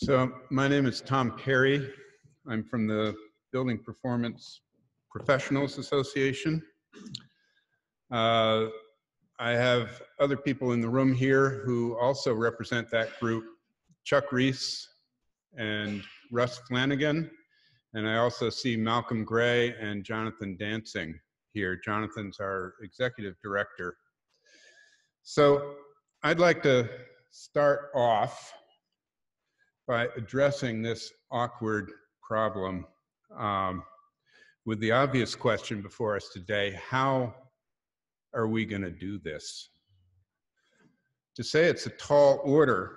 So my name is Tom Perry. I'm from the Building Performance Professionals Association. I have other people in the room here who also represent that group, Chuck Reese and Russ Flanagan. And I also see Malcolm Gray and Jonathan Dancing here. Jonathan's our executive director. So I'd like to start off by addressing this awkward problem with the obvious question before us today: how are we going to do this? To say it's a tall order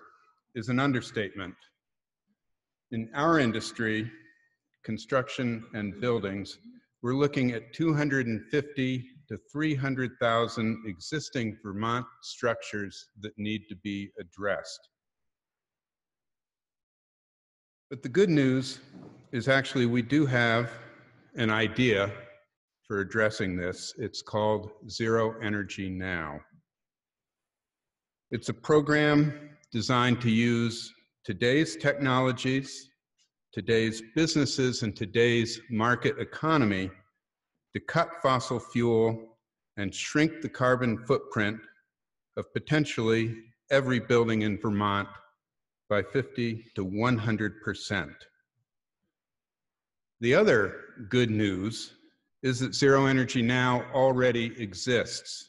is an understatement. In our industry, construction and buildings, we're looking at 250 to 300,000 existing Vermont structures that need to be addressed. But the good news is actually we do have an idea for addressing this. It's called Zero Energy Now. It's a program designed to use today's technologies, today's businesses, and today's market economy to cut fossil fuel and shrink the carbon footprint of potentially every building in Vermont by 50 to 100%. The other good news is that Zero Energy Now already exists.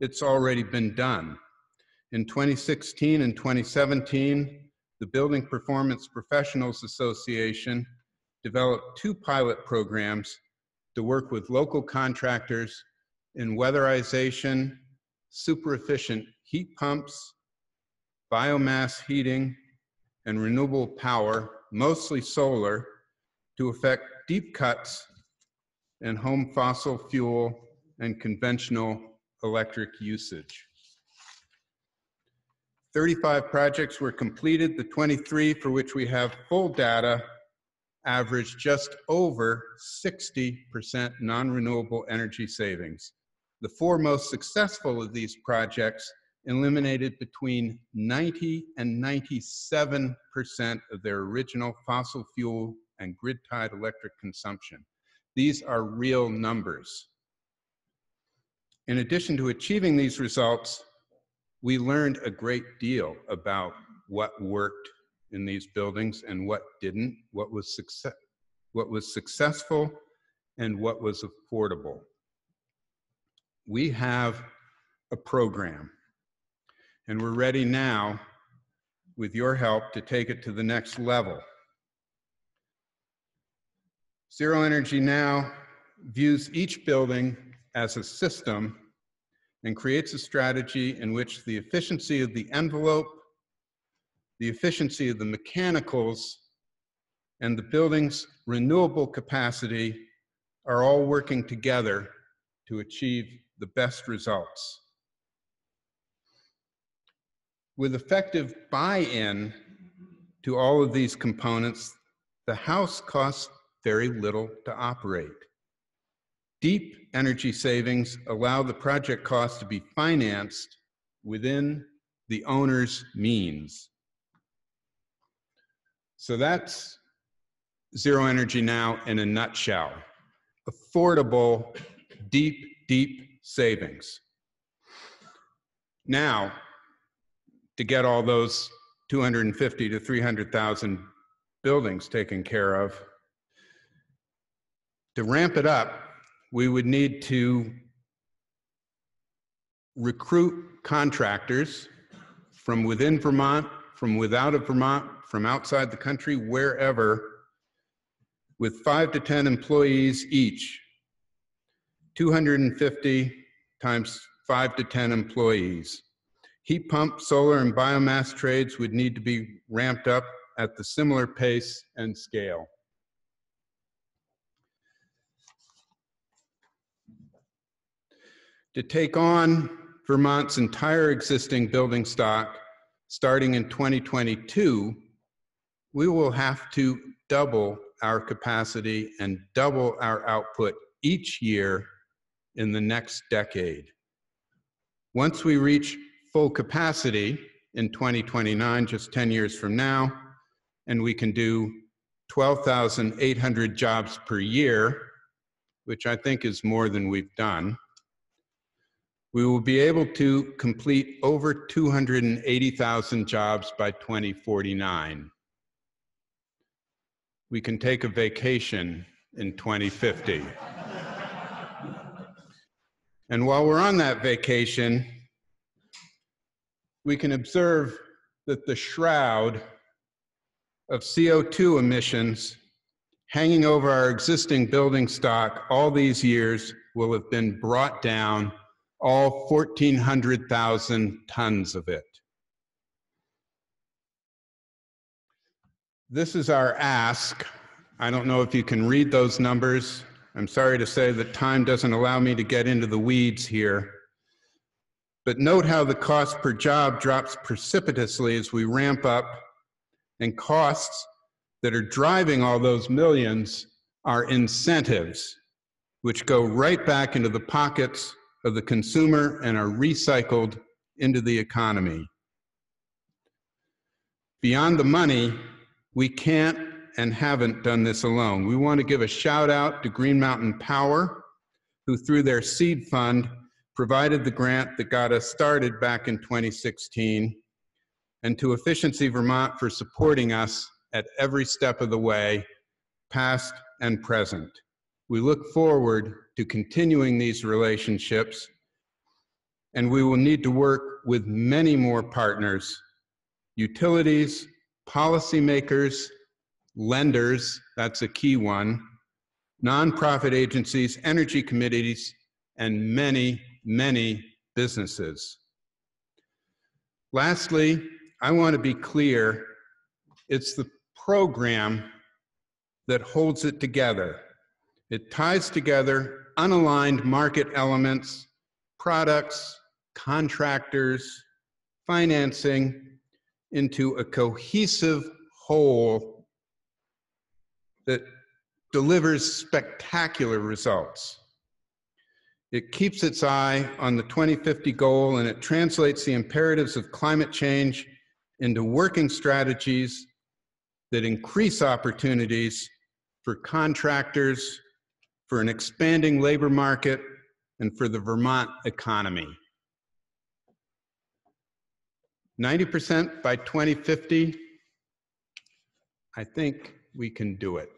It's already been done. In 2016 and 2017, the Building Performance Professionals Association developed 2 pilot programs to work with local contractors in weatherization, super efficient heat pumps, biomass heating, and renewable power, mostly solar, to effect deep cuts in home fossil fuel and conventional electric usage. 35 projects were completed. The 23 for which we have full data averaged just over 60% non-renewable energy savings. The 4 most successful of these projects eliminated between 90 and 97% of their original fossil fuel and grid-tied electric consumption. These are real numbers. In addition to achieving these results, we learned a great deal about what worked in these buildings and what didn't, what was successful and what was affordable. We have a program, and we're ready now, with your help, to take it to the next level. Zero Energy Now views each building as a system and creates a strategy in which the efficiency of the envelope, the efficiency of the mechanicals, and the building's renewable capacity are all working together to achieve the best results. With effective buy-in to all of these components, the house costs very little to operate. Deep energy savings allow the project cost to be financed within the owner's means. So that's Zero Energy Now in a nutshell. Affordable, deep savings. Now, to get all those 250 to 300,000 buildings taken care of, to ramp it up, we would need to recruit contractors from within Vermont, from without of Vermont, from outside the country, wherever, with 5 to 10 employees each. 250 times 5 to 10 employees. Heat pump, solar, and biomass trades would need to be ramped up at the similar pace and scale. To take on Vermont's entire existing building stock, starting in 2022, we will have to double our capacity and double our output each year in the next decade. Once we reach full capacity in 2029, just 10 years from now, and we can do 12,800 jobs per year, which I think is more than we've done, we will be able to complete over 280,000 jobs by 2049. We can take a vacation in 2050. And while we're on that vacation, we can observe that the shroud of CO2 emissions hanging over our existing building stock all these years will have been brought down, all 1,400,000 tons of it. This is our ask. I don't know if you can read those numbers. I'm sorry to say that time doesn't allow me to get into the weeds here. But note how the cost per job drops precipitously as we ramp up, and costs that are driving all those millions are incentives, which go right back into the pockets of the consumer and are recycled into the economy. Beyond the money, we can't and haven't done this alone. We want to give a shout out to Green Mountain Power, who through their seed fund provided the grant that got us started back in 2016, and to Efficiency Vermont for supporting us at every step of the way, past and present. We look forward to continuing these relationships, and we will need to work with many more partners, utilities, policymakers, lenders, that's a key one, nonprofit agencies, energy committees, and many, many businesses. Lastly, I want to be clear, it's the program that holds it together. It ties together unaligned market elements, products, contractors, financing into a cohesive whole that delivers spectacular results. It keeps its eye on the 2050 goal, and it translates the imperatives of climate change into working strategies that increase opportunities for contractors, for an expanding labor market, and for the Vermont economy. 90% by 2050, I think we can do it.